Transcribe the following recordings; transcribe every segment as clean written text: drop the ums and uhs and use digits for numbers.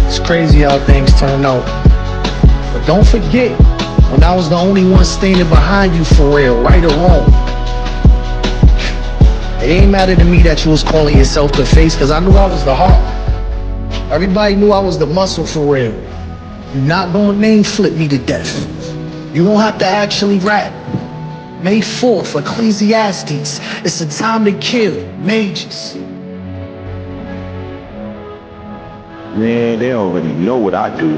It's crazy how things turn out. But don't forget, when I was the only one standing behind you for real, right or wrong. It ain't matter to me that you was calling yourself the face, cause I knew I was the heart. Everybody knew I was the muscle for real. You're not gonna name flip me to death. You don't have to actually rap. May 4th, Ecclesiastes. It's a time to kill. Majors. Man, they already know what I do.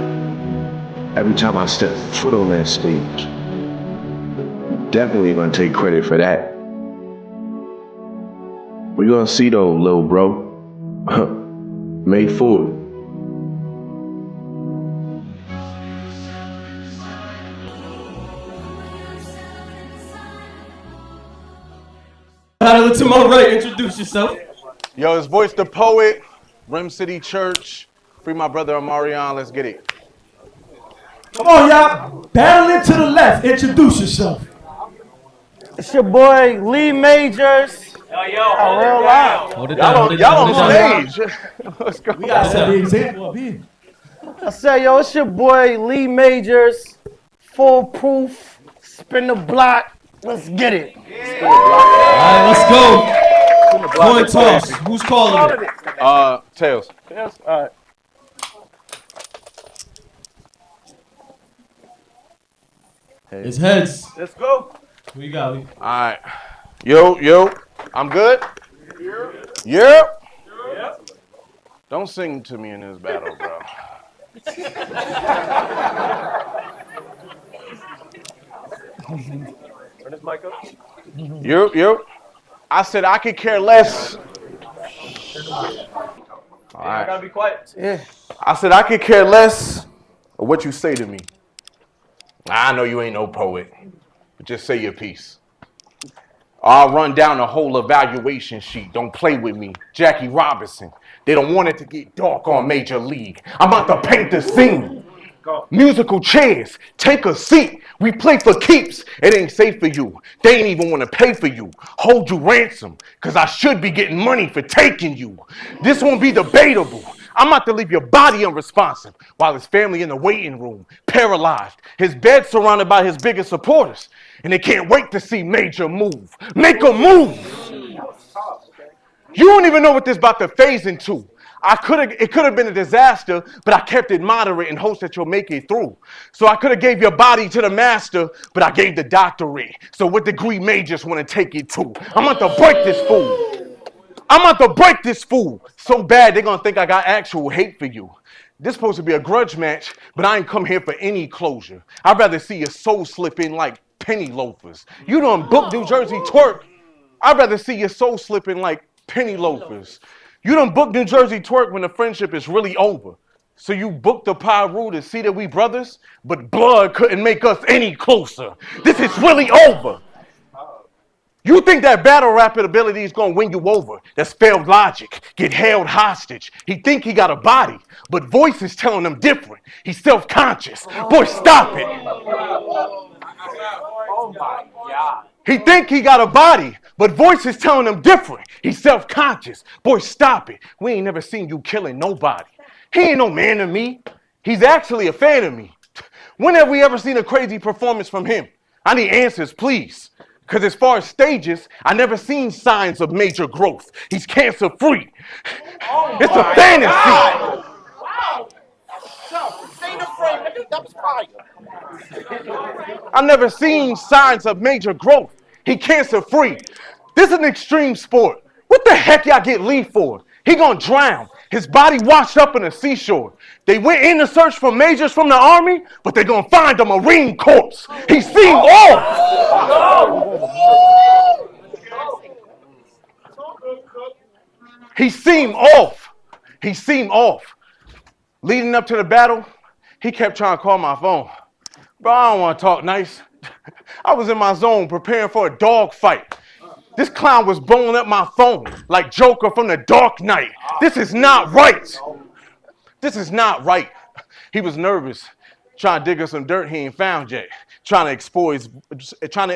Every time I step foot on that stage. Definitely gonna take credit for that. We're gonna see though, little bro. May 4th. To my right, introduce yourself. Yo, it's Voice the Poet, Rim City Church. Free my brother Amarion, let's get it. Come on, y'all. Battling to the left, introduce yourself. It's your boy, Lee Majors. Real loud. Hold it down. Y'all on stage. Let's go. We gotta set the example up here. I say, yo, it's your boy, Lee Majors. Foolproof, spin the block. Let's get it. All right, let's go. Coin toss. Who's calling it? Tails. Yes, all right. It's heads. Let's go. Who you got, Lee? All right. Yo, I'm good? Yep. Don't sing to me in this battle, bro. Turn this mic up. Yep. I said I could care less. All right. I gotta be quiet. Yeah. I said I could care less of what you say to me. I know you ain't no poet, but just say your piece. I'll run down the whole evaluation sheet. Don't play with me. Jackie Robinson. They don't want it to get dark on Major League. I'm about to paint the scene. Musical chairs. Take a seat. We play for keeps. It ain't safe for you. They ain't even want to pay for you. Hold you ransom. Because I should be getting money for taking you. This won't be debatable. I'm about to leave your body unresponsive while his family in the waiting room, paralyzed. His bed surrounded by his biggest supporters. And they can't wait to see Major move. Make a move. You don't even know what this about to phase into. It could have been a disaster, but I kept it moderate in hopes that you'll make it through. So I could have gave your body to the master, but I gave the doctorate. So what degree majors want to take it to? I'm about to break this fool. So bad they're going to think I got actual hate for you. This supposed to be a grudge match, but I ain't come here for any closure. I'd rather see your soul slip in like penny loafers. You done booked New Jersey twerk. I'd rather see your soul slipping like penny loafers. You done booked New Jersey twerk when the friendship is really over. So you booked the Pyru to see that we brothers, but blood couldn't make us any closer. This is really over. You think that battle rap ability is going to win you over. That's failed logic. Get held hostage. He think he got a body, but voice is telling him different. He's self-conscious. Boy, stop it. Oh my God. He think he got a body, but voice is telling him different. He's self-conscious. Boy, stop it. We ain't never seen you killing nobody. He ain't no man to me. He's actually a fan of me. When have we ever seen a crazy performance from him? I need answers, please. Because as far as stages, I never seen signs of major growth. He's cancer-free. It's a fantasy. God. Wow. Ain't afraid, nigga. That was fire. I've never seen signs of major growth. He cancer-free. This is an extreme sport. What the heck y'all get Lee for? He gonna drown. His body washed up in the seashore. They went in to search for majors from the army, but they gonna find a Marine corpse. He seemed off. He seemed off. Leading up to the battle, he kept trying to call my phone. Bro, I don't want to talk nice. I was in my zone preparing for a dog fight. This clown was blowing up my phone like Joker from the Dark Knight. This is not right. He was nervous, trying to dig up some dirt he ain't found yet. Trying to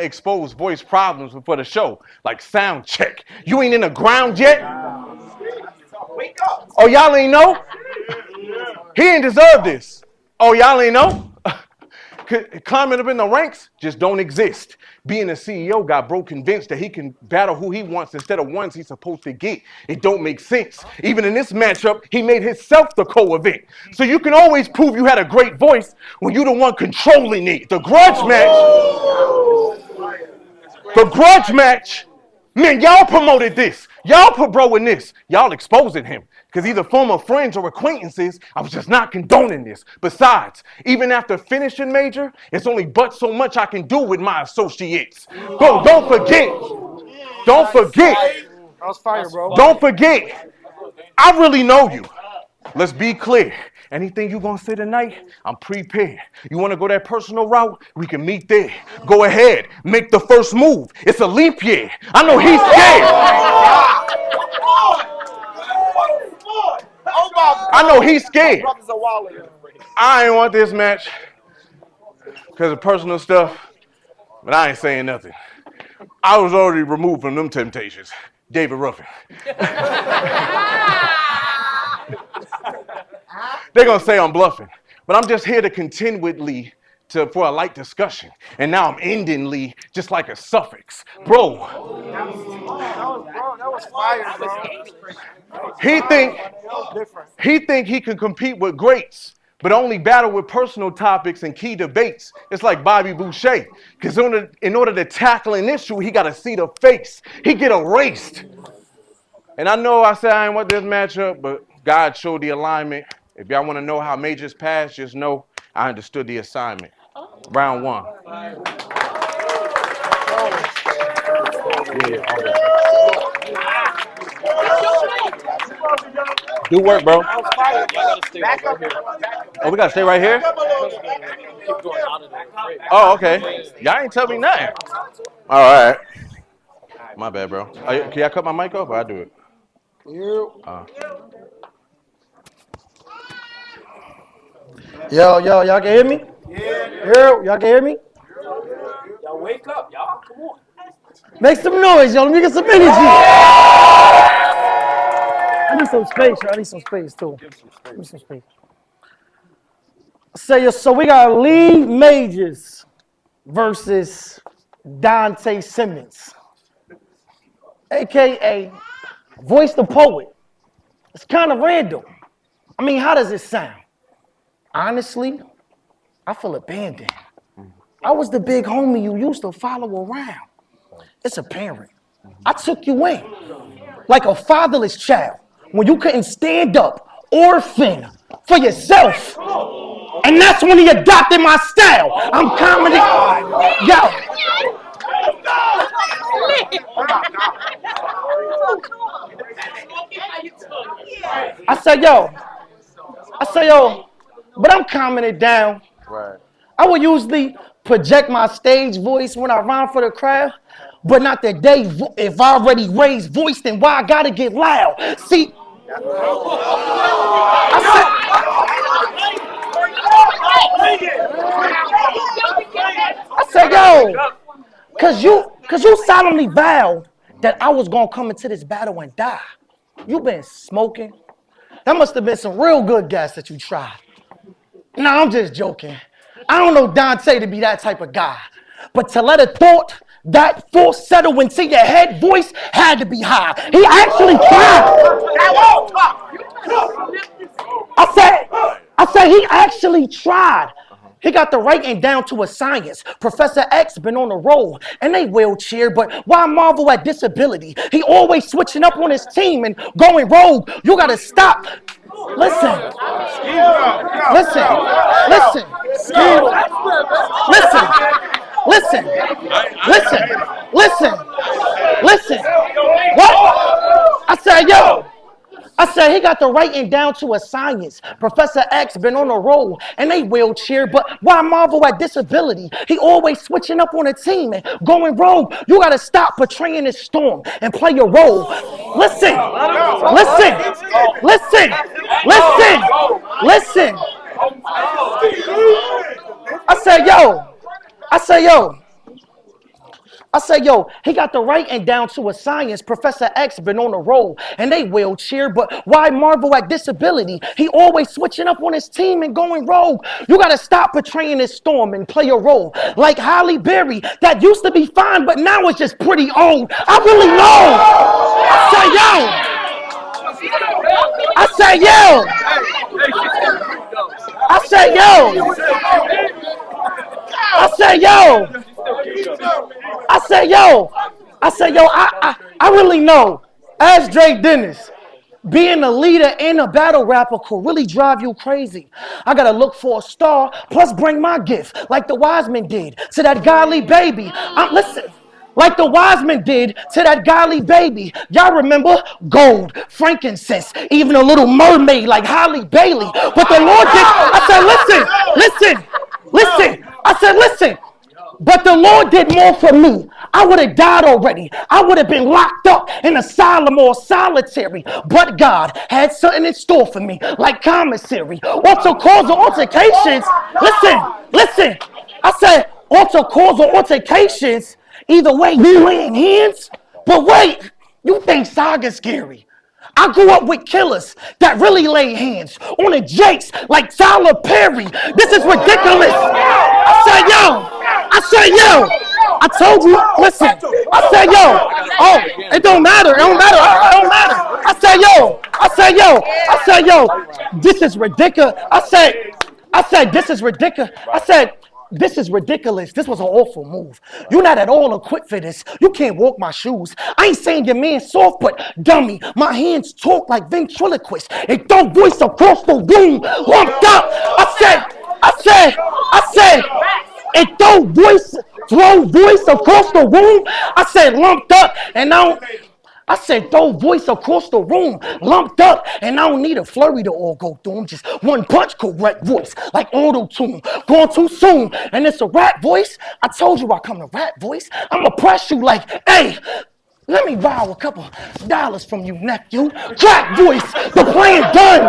expose voice problems before the show, like sound check. You ain't in the ground yet? Oh, y'all ain't know? He ain't deserve this. Oh, y'all ain't know? Climbing up in the ranks just don't exist. Being a CEO got bro convinced that he can battle who he wants instead of ones he's supposed to get. It don't make sense. Even in this matchup, he made himself the co-event. So you can always prove you had a great voice when you're the one controlling it. The grudge match, man, y'all promoted this. Y'all put bro in this. Y'all exposing him. Because either former friends or acquaintances, I was just not condoning this. Besides, even after finishing major, it's only but so much I can do with my associates. Bro, don't forget. That was fire, bro. Don't forget. I really know you. Let's be clear. Anything you gonna say tonight, I'm prepared. You wanna go that personal route? We can meet there. Go ahead, make the first move. It's a leap year. I know he's scared. I know he's scared. I ain't want this match because of personal stuff, but I ain't saying nothing. I was already removed from them temptations. David Ruffin. They're going to say I'm bluffing, but I'm just here to contend with Lee for a light discussion. And now I'm ending Lee just like a suffix. Bro. That was fire, bro. He think he can compete with greats, but only battle with personal topics and key debates. It's like Bobby Boucher, because in order to tackle an issue, he got to see the face. He get erased. And I know I said I ain't want this matchup, but God showed the alignment. If y'all want to know how majors pass, just know I understood the assignment. Round one. Do work, bro. Oh, we got to stay right here? Oh, okay. Y'all ain't tell me nothing. All right. My bad, bro. Can y'all cut my mic off or I do it? Yo, y'all can hear me? Yeah. Y'all can hear me? Y'all wake up, y'all. Come on. Make some noise, yo. Let me get some energy. I need some space, yo. I need some space, too. Give me some space. So we got Lee Majors versus Dante Simmons, a.k.a. Voice the Poet. It's kind of random. I mean, how does it sound? Honestly, I feel abandoned. I was the big homie you used to follow around. It's apparent. I took you in like a fatherless child when you couldn't stand up or fend for yourself. And that's when he adopted my style. I'm comedy. Yo. I said, yo, but I'm calming it down. Right. I would usually project my stage voice when I rhyme for the crowd, but not today. If I already raised voice, then why I gotta get loud? See, I said, yo, cause you solemnly vowed that I was gonna come into this battle and die. You been smoking. That must have been some real good gas that you tried. Nah, I'm just joking. I don't know Dante to be that type of guy. But to let a thought that full settle into your head, voice had to be high. He actually tried. I said he actually tried. He got the writing down to a science. Professor X been on the roll and they wheelchair, but why marvel at disability? He always switching up on his team and going rogue. You gotta stop. Listen. What? I said he got the writing down to a science. Professor X been on a roll and they wheelchair, but why marvel at disability? He always switching up on a team and going rogue. You gotta stop portraying this storm and play your role. Listen. I say, yo. I said, yo, he got the writing down to a science. Professor X been on the roll, and they wheelchair, but why marvel at disability? He always switching up on his team and going rogue. You gotta stop portraying this storm and play a role. Like Halle Berry, that used to be fine, but now it's just pretty old. I really know. I said, yo. I said, yo. I said, yo. I said, yo. I said, yo, I really know. As Dre Dennis, being a leader and a battle rapper could really drive you crazy. I gotta look for a star, plus bring my gift, like the wise men did to that godly baby. Listen. Like the wise men did to that godly baby. Y'all remember? Gold, frankincense, even a little mermaid like Halle Bailey. But the Lord did. I said, listen. I said, listen. But the Lord did more for me. I would have died already. I would have been locked up in asylum or solitary. But God had something in store for me, like commissary. Causal altercations. Listen. I said, causal altercations. Either way, we laying hands. But wait, you think Saga's scary? I grew up with killers that really lay hands on the Jakes like Tyler Perry. This is ridiculous. I said, yo. I told you, listen. I said, yo. Oh, it don't matter. I said, yo. This is ridiculous. I said, this is ridiculous. This is ridiculous. This was an awful move. You're not at all equipped for this. You can't walk my shoes. I ain't saying your man soft, but dummy, my hands talk like ventriloquists. It don't voice across the room. Lumped up. I said, it don't voice across the room. I said, lumped up, and I said, throw voice across the room, lumped up, and I don't need a flurry to all go through them. Just one punch correct voice, like auto-tune, going too soon, and it's a rap voice. I told you I come to rap voice. I'ma press you like, hey, let me borrow a couple dollars from you, nephew. Crack voice, the plan done.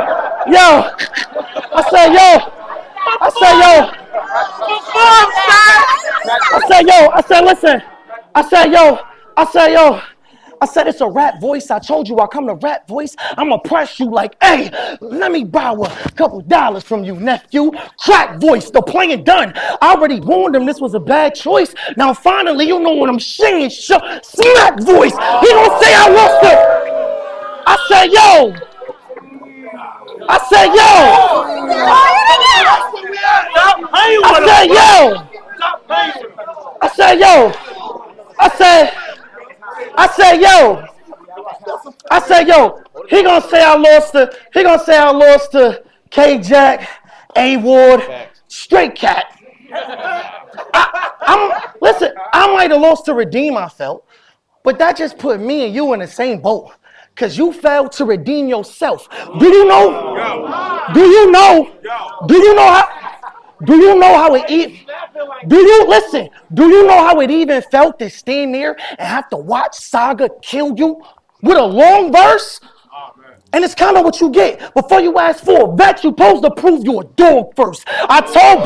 Yo, I said, it's a rap voice. I told you I come to rap voice. I'ma press you like, hey, let me borrow a couple dollars from you, nephew. Crack voice, the plan done. I already warned him this was a bad choice. Now finally, you know what I'm saying. Smack voice. He don't say I lost it. I said, yo. I said, yo, he gonna say I lost to K-Jack, A-Ward, Straight Cat. Listen, I might have lost to Redeem, I felt, but that just put me and you in the same boat. Cause you failed to redeem yourself. Do you know how it even felt to stand there and have to watch Saga kill you with a long verse? And it's kind of what you get. Before you ask for a vet, you supposed to prove you a dog first. I told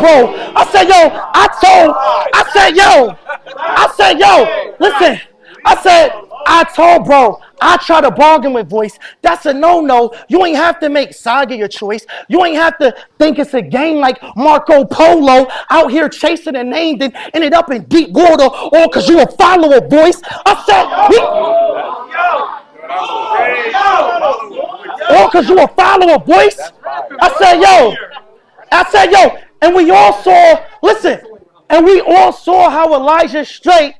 bro, I try to bargain with voice. That's a no-no. You ain't have to make Saga your choice. You ain't have to think it's a game like Marco Polo out here chasing a name that ended up in deep water or because you a follower voice. Or because you a follower voice. I said, yo, and we all saw how Elijah Straight,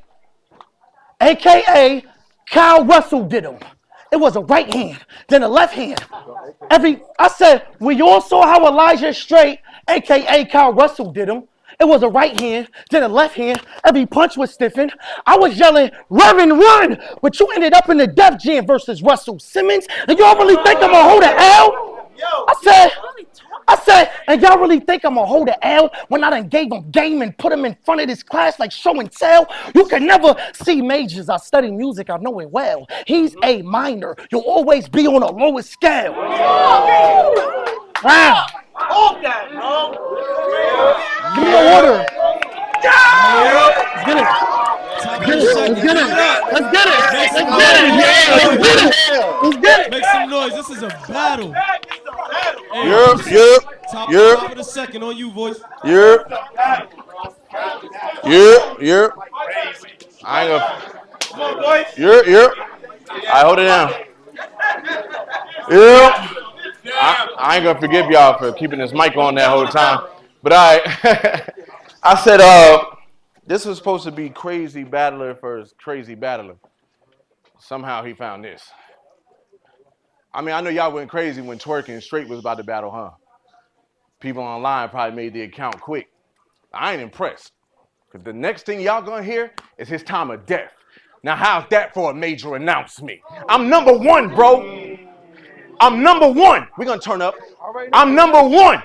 a.k.a. Kyle Russell, did him. It was a right hand, then a left hand. We all saw how Elijah Straight, a.k.a. Kyle Russell, did him. It was a right hand, then a left hand. Every punch was stiffened. I was yelling, Reverend, run! But you ended up in the Def Jam versus Russell Simmons. And y'all really think I'm going to hold an L? I said, and y'all really think I'm going to hold an L when I done gave him game and put him in front of this class like show and tell? You can never see Majors. I study music. I know it well. He's A minor. You'll always be on a lowest scale. Wow. Give me the order. Get it. Let's get it. Make some noise. This is a battle. Hey, top of the second on you, voice. Yeah. I ain't gonna. Come on, boys. Yeah. I hold it down. Yeah. I ain't gonna forgive y'all for keeping this mic on that whole time. But I said, this was supposed to be crazy battler versus crazy battler. Somehow he found this. I mean, I know y'all went crazy when Twerk and Straight was about to battle, huh? People online probably made the account quick. I ain't impressed. Because the next thing y'all gonna hear is his time of death. Now, how's that for a major announcement? I'm number one, bro. I'm number one. We're gonna turn up. I'm number one.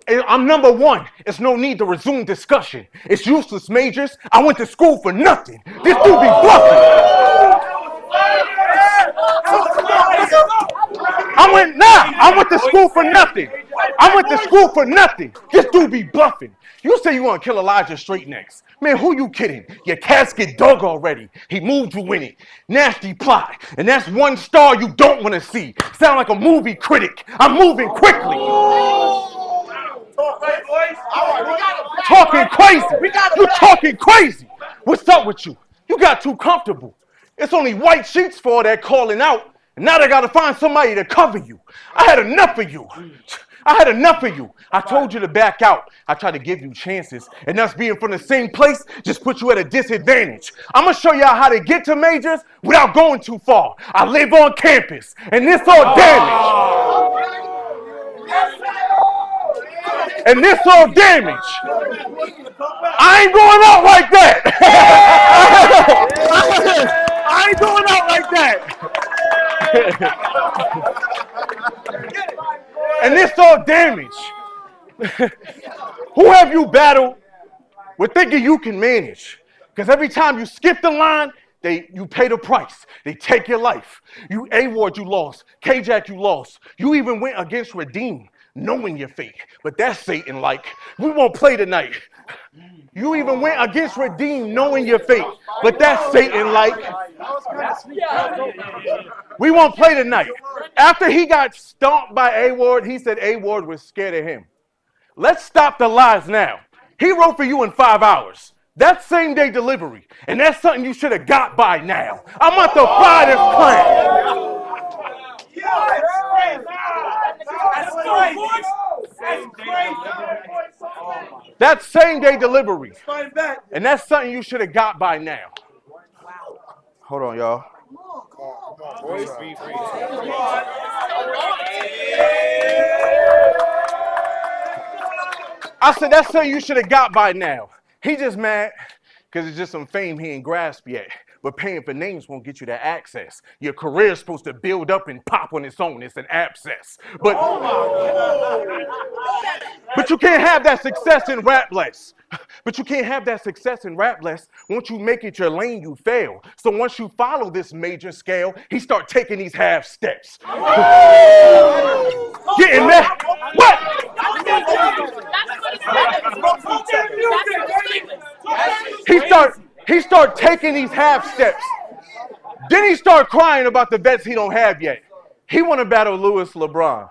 I'm number one. It's no need to resume discussion. It's useless, majors. I went to school for nothing. This dude be bluffing. I went to school for nothing. I went to school for nothing. This dude be bluffing. You say you want to kill Elijah Straight next. Man, who you kidding? Your casket dug already. He moved you in it. Nasty plot. And that's one star you don't want to see. Sound like a movie critic. I'm moving quickly. Talking crazy. You talking crazy. What's up with you? You got too comfortable. It's only white sheets for all that calling out. And now they got to find somebody to cover you. I had enough of you. I told you to back out. I tried to give you chances. And us being from the same place just put you at a disadvantage. I'm going to show y'all how to get to majors without going too far. I live on campus. And this all damage. I ain't going out like that. I ain't going out like that. And this all damage. Who have you battled with thinking you can manage? Because every time you skip the line, you pay the price. They take your life. You A-Ward, you lost. K-Jack, you lost. You even went against Redeem, knowing your fate. But that's Satan-like. We won't play tonight. You even went against Redeem, knowing your fate. But that's Satan-like. We won't play tonight. After he got stomped by A-Ward, he said A-Ward was scared of him. Let's stop the lies now. He wrote for you in 5 hours. That's same day delivery. And that's something you should have got by now. I'm about to fire this plan. That's same day delivery. And that's something you should have got by now. Hold on, y'all. I said that's something you should have got by now. He just mad because it's just some fame he ain't grasped yet. But paying for names won't get you that access. Your career's supposed to build up and pop on its own. It's an abscess. But you can't have that success in Rapless. Once you make it your lane, you fail. So once you follow this major scale, he start taking these half steps. Getting there. What? He start taking these half steps. Then he start crying about the vets he don't have yet. He want to battle Louis LeBron,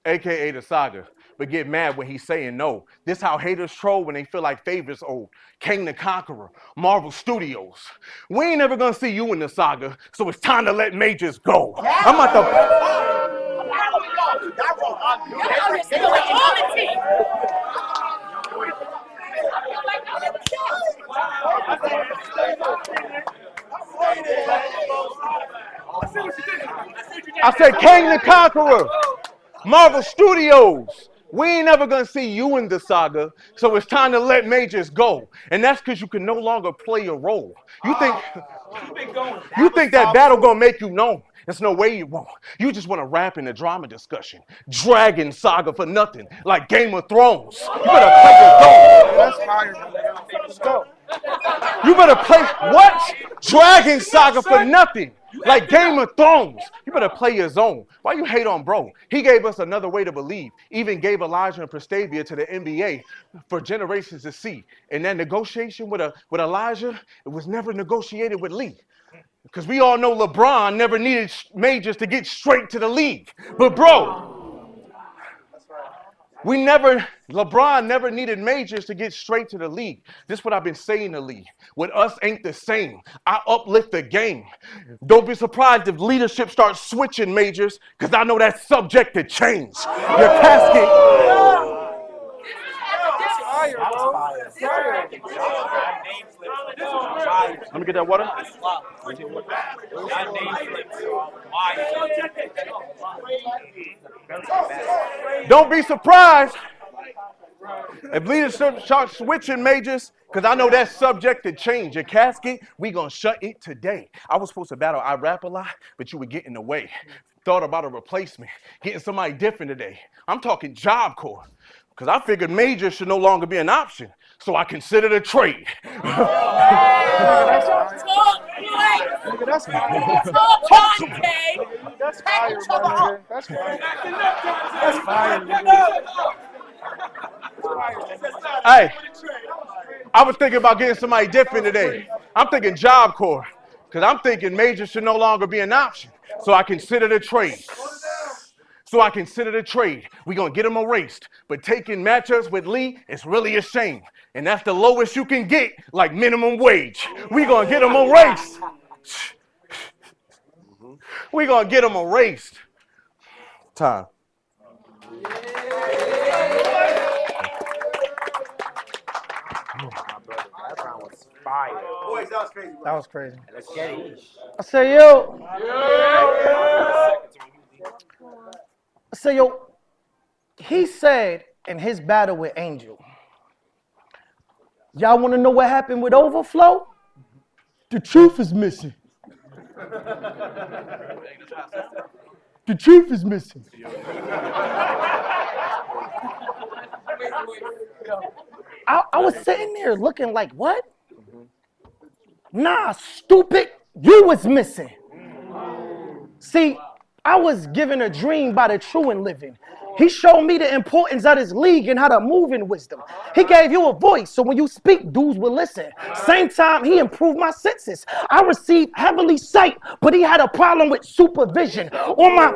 a.k.a. the Saga, but get mad when he's saying no. This how haters troll when they feel like favorites old. King the Conqueror, Marvel Studios. We ain't never gonna see you in the Saga, so it's time to let majors go. I'm about to... I said King the Conqueror, Marvel Studios. We ain't never gonna see you in the Saga, so it's time to let majors go. And that's because you can no longer play a role. You think that battle gonna make you known. There's no way you won't. You just want to rap in a drama discussion. Dragon Saga for nothing, like Game of Thrones. You better play your zone. That's fire. Let's go. You better play what? Dragon Saga for nothing, like Game of Thrones. You better play your zone. Why you hate on bro? He gave us another way to believe. Even gave Elijah and Prestavia to the NBA for generations to see. And that negotiation with Elijah, it was never negotiated with Lee. Because we all know LeBron never needed majors to get straight to the league. But bro, LeBron never needed majors to get straight to the league. This is what I've been saying to Lee. With us ain't the same. I uplift the game. Don't be surprised if leadership starts switching majors, because I know that's subject to change. Your casket. Let me get that water. Don't be surprised if leadership starts switching majors, because I know that's subject to change. Your casket, we gonna shut it today. I was supposed to battle I Rap a Lot, but you were getting in the way. Thought about a replacement, getting somebody different today. I'm talking Job Corps, because I figured majors should no longer be an option, so I considered a trade. That's fire. Talk to me. That's fire, my nigga. That's fire. That's fire, nigga. Hey, I was thinking about getting somebody different today. I'm thinking Job Corps, because I'm thinking majors should no longer be an option, so I considered a trade. We're going to get them erased. But taking matchups with Lee is really a shame. And that's the lowest you can get, like minimum wage. We're going to get them erased. We're going to get them erased. Time. That was crazy. I say, yo. He said in his battle with Angel, y'all want to know what happened with Overflow? The truth is missing. The truth is missing. I was sitting there looking like, what? Nah, stupid, you was missing. See, I was given a dream by the true and living. He showed me the importance of this league and how to move in wisdom. He gave you a voice, so when you speak, dudes will listen. Same time, he improved my senses. I received heavenly sight, but he had a problem with supervision. On my...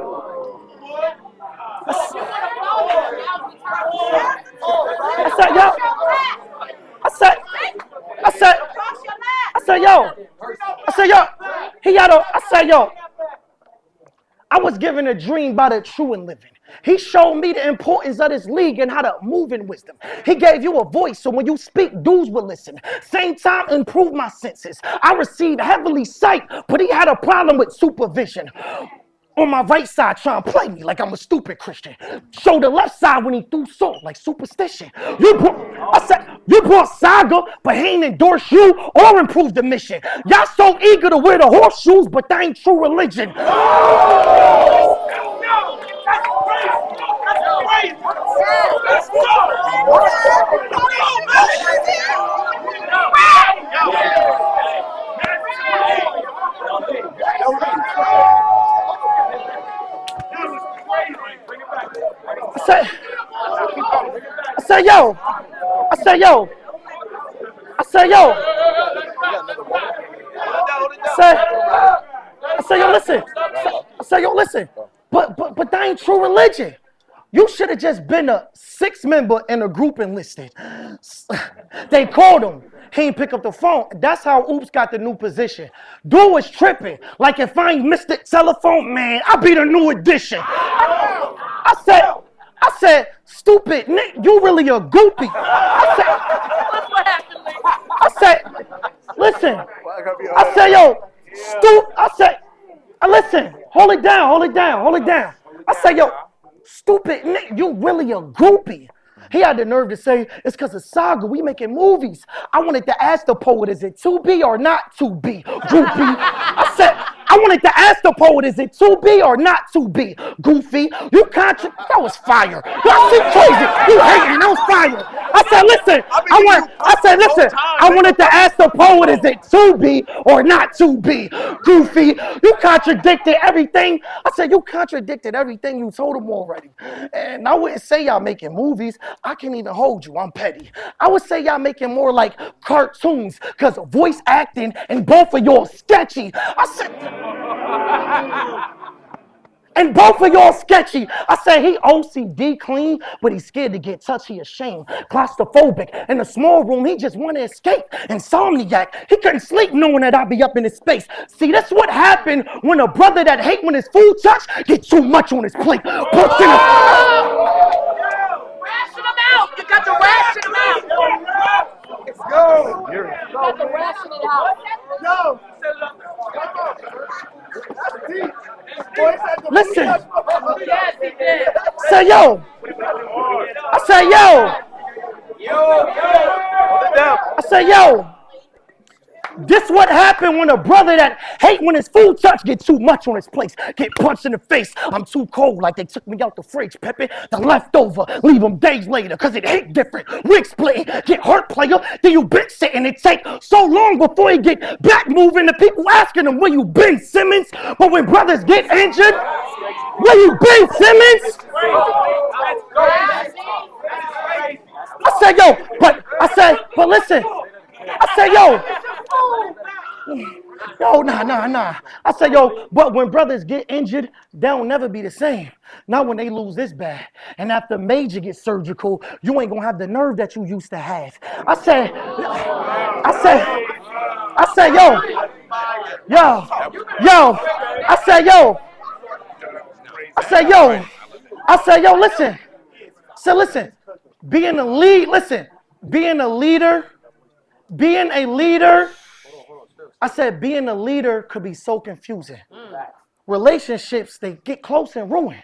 I was given a dream by the true and living. He showed me the importance of this league and how to move in wisdom. He gave you a voice, so when you speak, dudes will listen. Same time, improve my senses. I received heavenly sight, but he had a problem with supervision. On my right side, trying to play me like I'm a stupid Christian. Show the left side when he threw salt like superstition. You brought Saga, but he ain't endorsed you or improved the mission. Y'all so eager to wear the horseshoes, but that ain't true religion. Listen. But that ain't true religion. You should have just been a 6-member in a group enlisted. They called him. He ain't pick up the phone. That's how Oops got the new position. Dude was tripping. Like if I ain't missed the telephone, man, I be the new edition. I said, stupid Nick, you really a goopy. Listen. Listen, hold it down. I said, yo, stupid Nick, you really a groupie. He had the nerve to say, it's because of Saga, we making movies. I wanted to ask the poet, is it to be or not to be? Groupie. I wanted to ask the poet, is it to be or not to be? Goofy, you that was fire. Y'all see crazy. You hating, that was fire. I said, listen, I wanted to ask the poet, is it to be or not to be? Goofy, you contradicted everything. I said, you contradicted everything you told him already. And I wouldn't say y'all making movies. I can't even hold you. I'm petty. I would say y'all making more like cartoons because voice acting and both of y'all sketchy. I said, and both of y'all sketchy. I said he OCD clean, but he's scared to get touchy, ashamed, claustrophobic. In a small room, he just want to escape. Insomniac, he couldn't sleep knowing that I'd be up in his space. See, that's what happened when a brother that hate when his food touch get too much on his plate. Ration them out. You got to ration them out. Let's go. You got to ration it out. Yo. Listen. Yes, he did. Say yo. I say yo. I say yo. This what happened when a brother that hate when his food touch get too much on his plate. Get punched in the face. I'm too cold like they took me out the fridge, Pepe. The leftover, leave them days later, cause it hit different. Wig splitting, get hurt player. Then you been sitting, it take so long before he get back moving. The people asking him, where you been, Simmons? But when brothers get injured, where you been, Simmons? I said, yo, but listen. I said, yo, nah. I said, yo, but when brothers get injured, they'll never be the same. Not when they lose this bad. And after Major gets surgical, you ain't gonna have the nerve that you used to have. I said, listen, being a leader could be so confusing. Relationships, they get close and ruin.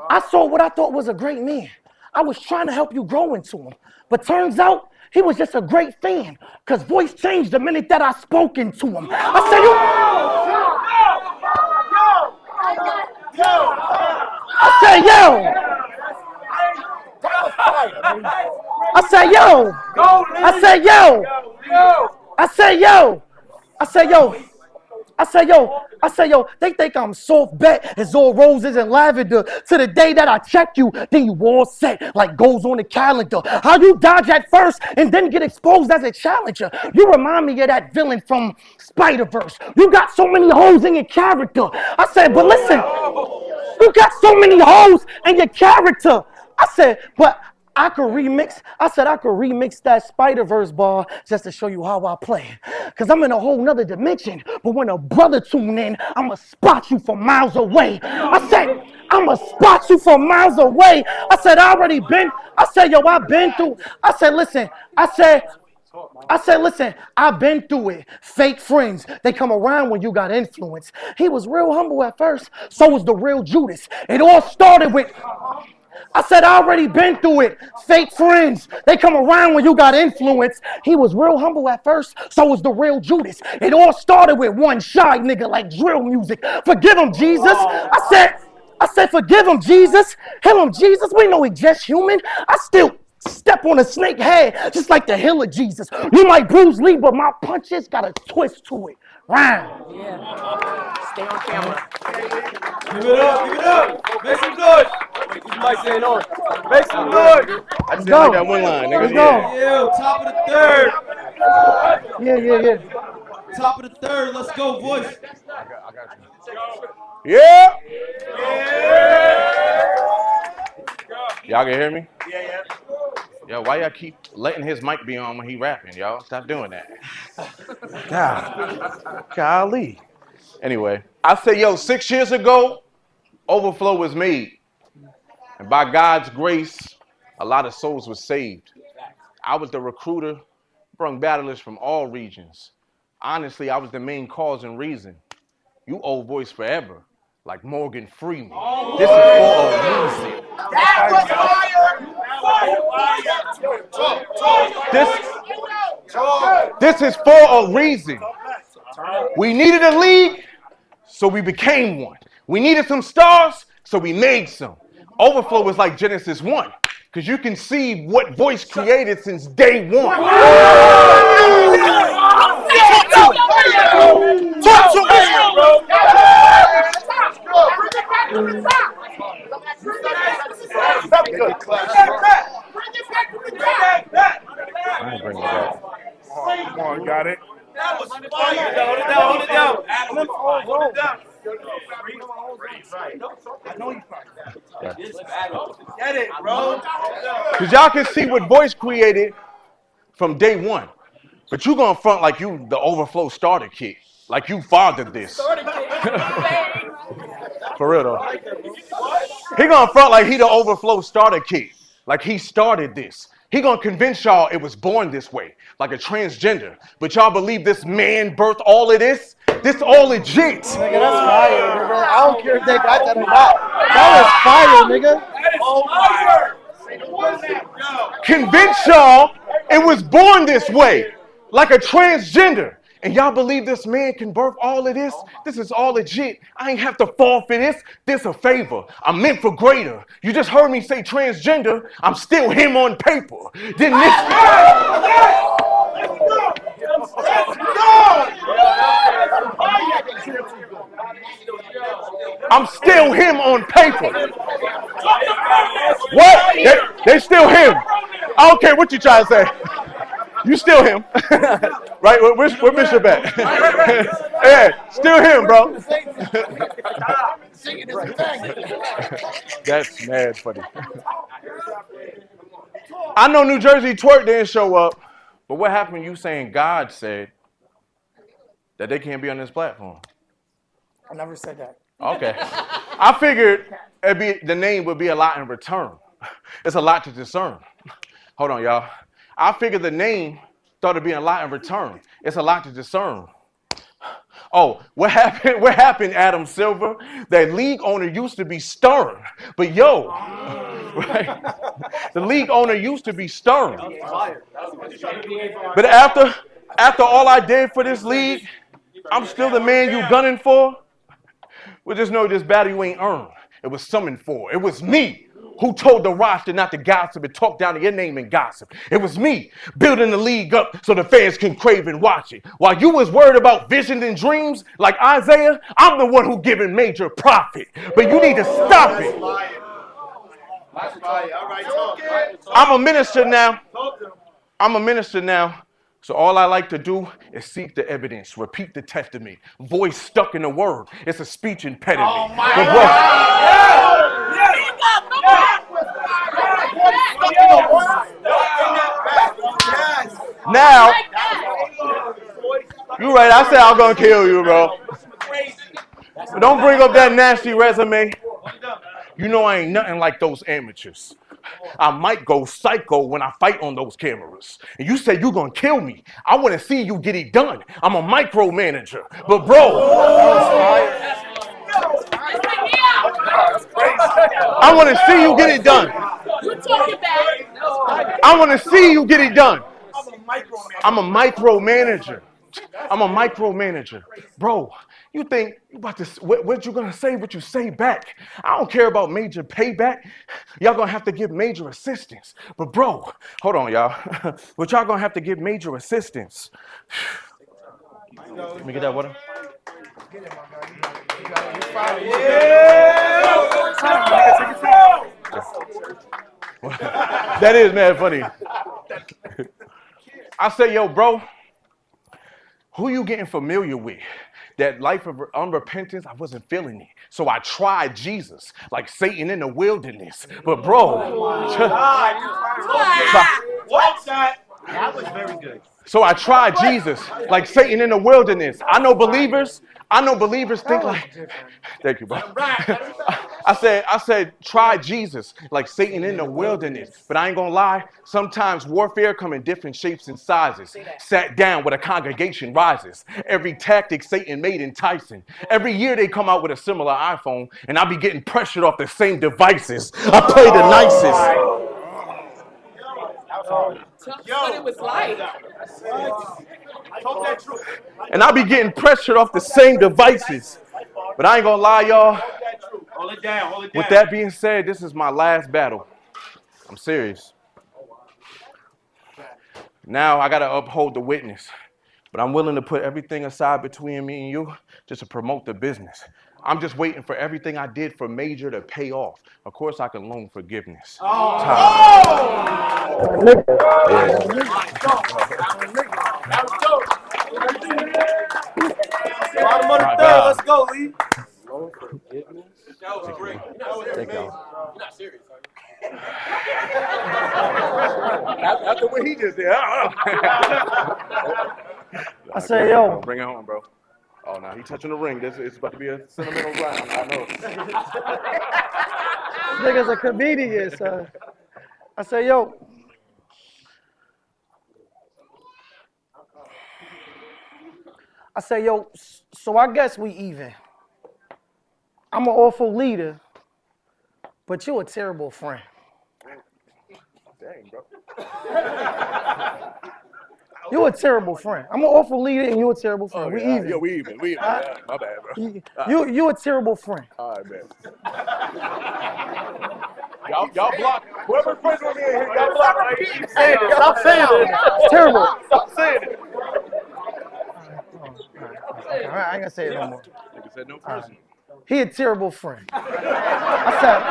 I saw what I thought was a great man. I was trying to help you grow into him. But turns out, he was just a great fan. Because voice changed the minute that I spoke into him. I said, they think I'm soft bet as all roses and lavender. To the day that I check you, then you all set like goals on the calendar. How you dodge at first and then get exposed as a challenger. You remind me of that villain from Spider-Verse. You got so many holes in your character. I said, but listen, you got so many holes in your character. I said, but I could remix that Spider-Verse bar just to show you how I play. Cause I'm in a whole nother dimension. But when a brother tune in, I'ma spot you from miles away. I said, I've been through. I've been through it. Fake friends, they come around when you got influence. He was real humble at first, so was the real Judas. It all started with, I already been through it. Fake friends, they come around when you got influence. He was real humble at first, so was the real Judas. It all started with one shy nigga like drill music. Forgive him, Jesus. I said, forgive him, Jesus. Heal him, Jesus. We know he just human. I still step on a snake head, just like the hill of Jesus. You might Bruce Lee, but my punches got a twist to it. Round. Yeah. Stay on camera. Give it up. Make some noise. Mike saying on. Make some noise. I just got that one line, nigga. Let's go. Yeah, top of the third. Yeah. Top of the third. Let's go, voice. I got you. Yeah. Y'all can hear me? Yeah. Yo, why y'all keep letting his mic be on when he rapping, y'all? Stop doing that. Golly. Anyway, I say, 6 years ago, Overflow was made. And by God's grace, a lot of souls were saved. I was the recruiter, brung battlers from all regions. Honestly, I was the main cause and reason. You old voice forever, like Morgan Freeman. This is for a reason. That was This is for a reason. We needed a league, so we became one. We needed some stars, so we made some. Overflow was like Genesis 1, because you can see what voice created since day one. Talk to me, bro. I ain't bringing it back. Come on, got it. That was fire. Hold it down. Hold it down. Get it, bro. Because y'all can see what voice created from day one. But you gonna front like you the Overflow starter kid. Like you fathered this. For real though. He gonna front like he the Overflow starter kid. Like he started this. He gonna convince y'all it was born this way, like a transgender. But y'all believe this man birthed all of this? This all legit. Nigga, that's fire, nigga. I don't care if they got that or not. That was fire, nigga. Convince y'all it was born this way, like a transgender. And y'all believe this man can birth all of this? This is all legit. I ain't have to fall for this. This a favor. I'm meant for greater. You just heard me say transgender. I'm still him on paper. Then this. I'm still him on paper. What? They still him. I don't care what you try to say. You still him. Right? Where Bishop at? Yeah, still him, bro. That's mad funny. I know New Jersey Twerk didn't show up, but what happened when you saying God said that they can't be on this platform? I never said that. Okay. I figured the name would be a lot in return. It's a lot to discern. Hold on, y'all. I figured the name started being a lot in return. It's a lot to discern. Oh, what happened? What happened, Adam Silver? That league owner used to be stern, but yo, right? The league owner used to be stern. But after all I did for this league, I'm still the man you gunning for. Well, just know this battle you ain't earned. It was summoned for. It was me who told the roster not to gossip and talk down to your name and gossip. It was me building the league up so the fans can crave and watch it. While you was worried about visions and dreams like Isaiah, I'm the one who giving major profit. But you need to stop it. I'm a minister now. So all I like to do is seek the evidence, repeat the testament, voice stuck in the word. It's a speech impediment. Oh my Now, you right, I said I'm gonna kill you, bro. But don't bring up that nasty resume. You know I ain't nothing like those amateurs. I might go psycho when I fight on those cameras. And you say you're going to kill me. I want to see you get it done. I'm a micromanager. But bro, I want to see you get it done. I want to see you get it done. I'm a micromanager. Bro, you think you about to, what you going to say, what you say back. I don't care about major payback. Y'all going to have to give major assistance. But bro, hold on, y'all. But y'all going to have to give major assistance. Let me get that water. That is mad funny. I say, yo, bro, who you getting familiar with? That life of unrepentance, I wasn't feeling it. So I tried Jesus, like Satan in the wilderness. But bro, That was very good. so I tried Jesus, like Satan in the wilderness. I know believers think like, thank you, bro. I said, try Jesus, like Satan in the wilderness. But I ain't gonna lie, sometimes warfare come in different shapes and sizes. Sat down where the congregation rises. Every tactic Satan made enticing. Every year they come out with a similar iPhone, and I be getting pressured off the same devices. I play the nicest. But it was light. And I be getting pressured off the same devices. But I ain't gonna lie, y'all. Hold it down, hold it down. With that being said, this is my last battle. I'm serious. Now I gotta uphold the witness. But I'm willing to put everything aside between me and you just to promote the business. I'm just waiting for everything I did for Major to pay off. Of course, I can loan forgiveness. Bottom of the third, let's go, Lee. That was great. Thank y'all. You're not serious, are you? After what he just did. I say, yo. Bring it home, bro. Oh, now he touching the ring. It's about to be a sentimental round. I know. Nigga's a comedian, son. I say, yo. I say, yo, so I guess we even. I'm an awful leader, but you a terrible friend. Dang, bro. You a terrible friend. I'm an awful leader and you a terrible friend. We even. Yo, we even. Yeah, my bad, bro. You a terrible friend. All right, man. Y'all block. Whoever friends with me in here, y'all block. Keep saying it. Stop saying it. It's terrible. Stop saying it. All right, I ain't gonna say it no more. Nigga said no person. He a terrible friend. I said,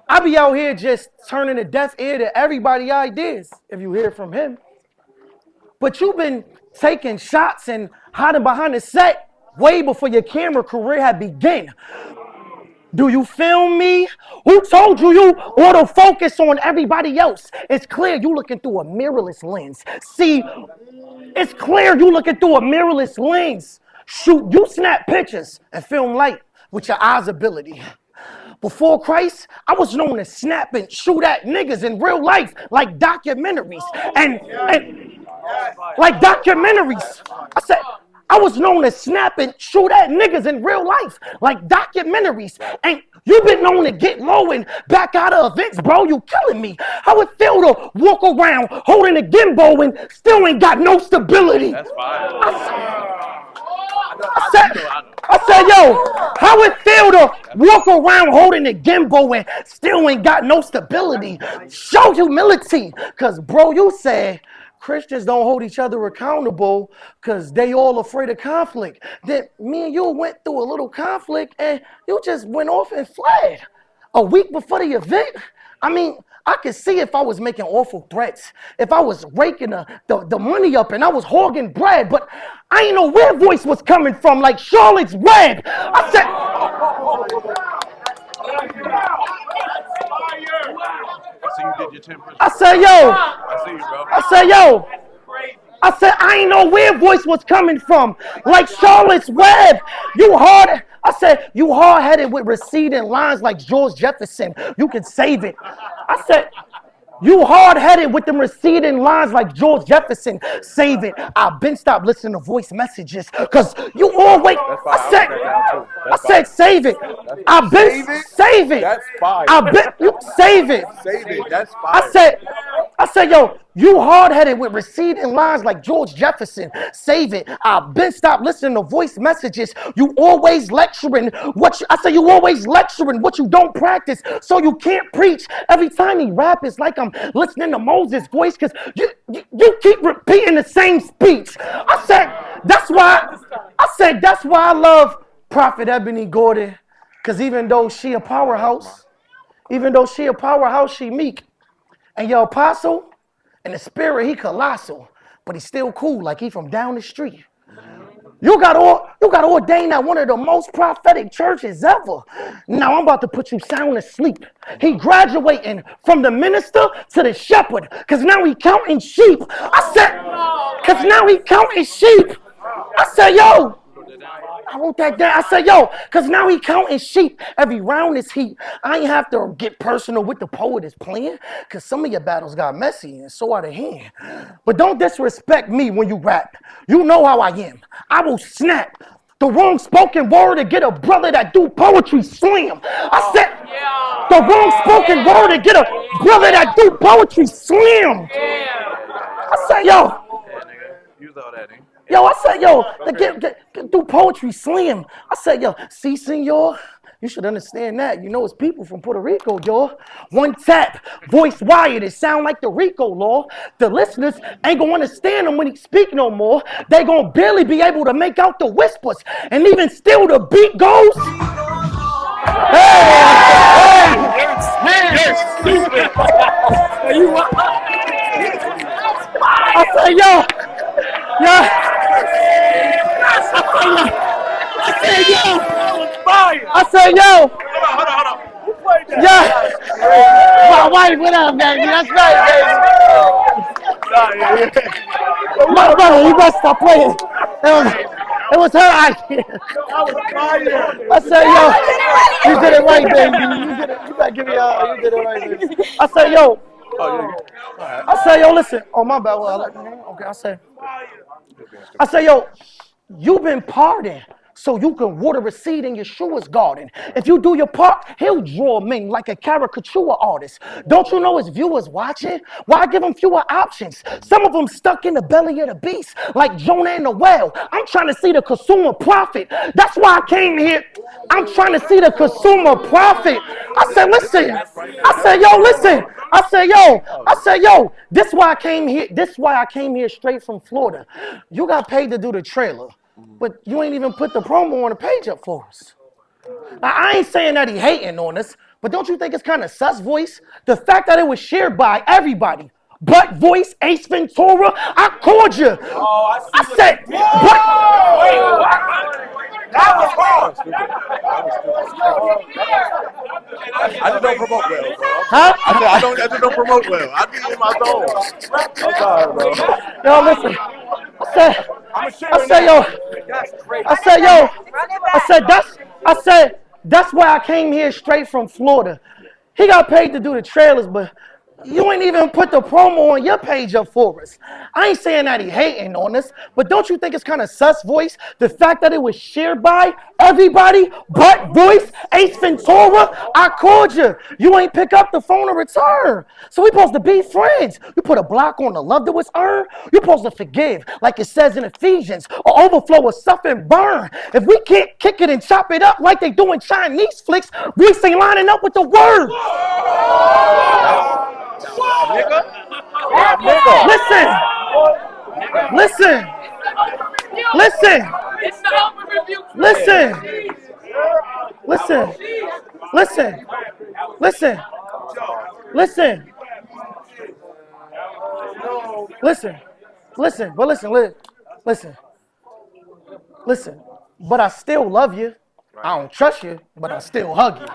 I be out here just turning a deaf ear to everybody's ideas if you hear from him. But you've been taking shots and hiding behind the set way before your camera career had begun. Do you film me? Who told you you autofocus on everybody else? It's clear you looking through a mirrorless lens. See, it's clear you looking through a mirrorless lens. Shoot, you snap pictures and film light with your eyes ability. Before Christ, I was known to snap and shoot at niggas in real life like documentaries. And like documentaries. I said, I was known to snap and shoot at niggas in real life like documentaries. And you've been known to get low and back out of events, bro. You killing me. How it feel to walk around holding a gimbal and still ain't got no stability? That's fine. I said, yo, how it feel to walk around holding a gimbal and still ain't got no stability? Show humility. Because, bro, you said Christians don't hold each other accountable because they all afraid of conflict. Then me and you went through a little conflict and you just went off and fled. A week before the event, I mean, I could see if I was making awful threats, if I was raking the money up and I was hogging bread, but I ain't know where voice was coming from, like Charlotte's Web. I said, I said, yo, I said, I ain't know where voice was coming from, like Charlotte's Web. You hard. I said, you hard-headed with receding lines like George Jefferson. You can save it. I said, you hard-headed with them receding lines like George Jefferson. Save it. I've been stopped listening to voice messages because you always. I said, save it. I've been save it. That's fire. I bet you save it. Save it. That's fire. I said, yo, you hard-headed with receding lines like George Jefferson. Save it. I've been stopped listening to voice messages. You always lecturing you always lecturing what you don't practice, so you can't preach. Every time he rap, it's like I'm listening to Moses' voice because you keep repeating the same speech. I said, that's why I love Prophet Ebony Gordon, because even though she a powerhouse, she meek. And your apostle, in the spirit, he colossal, but he's still cool, like he from down the street. You got ordained at one of the most prophetic churches ever. Now I'm about to put you sound asleep. He graduating from the minister to the shepherd, because now he counting sheep. I said, yo, I wrote that down. I said, yo, because now he counting sheep. Every round is heat. I ain't have to get personal with the poet is playing, because some of your battles got messy and so out of hand. But don't disrespect me when you rap. You know how I am. I will snap the wrong spoken word to get a brother that do poetry slam. I said, the wrong spoken word to get a brother that do poetry slam. I said, yo. Yo, I said, yo, do poetry slam. I said, yo, see, senor, you should understand that. You know, it's people from Puerto Rico, yo. One tap, voice wired, it sound like the Rico law. The listeners ain't gonna understand him when he speak no more. They gonna barely be able to make out the whispers. And even still the beat goes. Hey! You're stupid. I said, yo. I said, yo. Hold on. Who played that? Yeah. My wife, what up, baby? That's right, baby. My brother, you better stop playing. It was her idea. I said, yo, you did it right, baby. You better give me you did it right, baby. I said, yo. I said, yo, listen. Oh, my bad. Well, okay, I said, yo, you've been pardoned so you can water a seed in Yeshua's garden. If you do your part, he'll draw men like a caricature artist. Don't you know his viewers watching? Why give them fewer options? Some of them stuck in the belly of the beast, like Jonah and the whale. I'm trying to see the consumer profit. That's why I came here. I'm trying to see the consumer profit. I said, listen. I said, yo, listen. I said, yo, this is why I came here. This is why I came here straight from Florida. You got paid to do the trailer, but you ain't even put the promo on the page up for us. Now, I ain't saying that he hating on us, but don't you think it's kind of sus, Voice? The fact that it was shared by everybody. But Voice, Ace Ventura, I called you. I said, That was hard. I just don't promote well, bro. huh? I just don't promote well. I be in my zone. I'm sorry, bro. Yo, listen. I said, that's why I came here straight from Florida. He got paid to do the trailers, but you ain't even put the promo on your page up for us. I ain't saying that he hating on us, but don't you think it's kind of sus, Voice? The fact that it was shared by everybody but Voice, Ace Ventura, I called you. You ain't pick up the phone or return. So we supposed to be friends. You put a block on the love that was earned. You supposed to forgive, like it says in Ephesians, or overflow or suffer and burn. If we can't kick it and chop it up like they do in Chinese flicks, Voice ain't lining up with the word. Listen. But I still love you. I don't trust you, but I still hug you.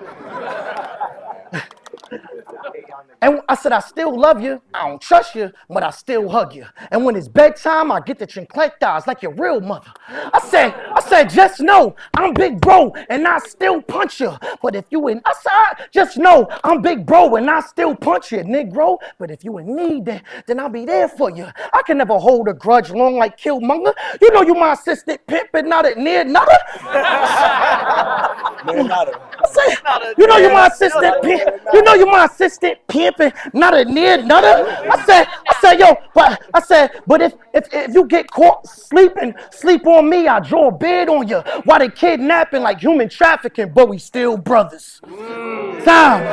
And I said, I still love you. I don't trust you, but I still hug you. And when it's bedtime, I get the chancletas like your real mother. I said, just know I'm big bro and I still punch you. But if you in, I said, just know I'm big bro and I still punch you, Negro. But if you in need, then I'll be there for you. I can never hold a grudge long like Killmonger. You know you my assistant pimp and not a near nutter. I said, you know you my assistant pimp. You know you my assistant pimping, not a near nutter. I said, but if you get caught sleep on me, I draw a bed on you. While they kidnapping like human trafficking, but we still brothers. Time.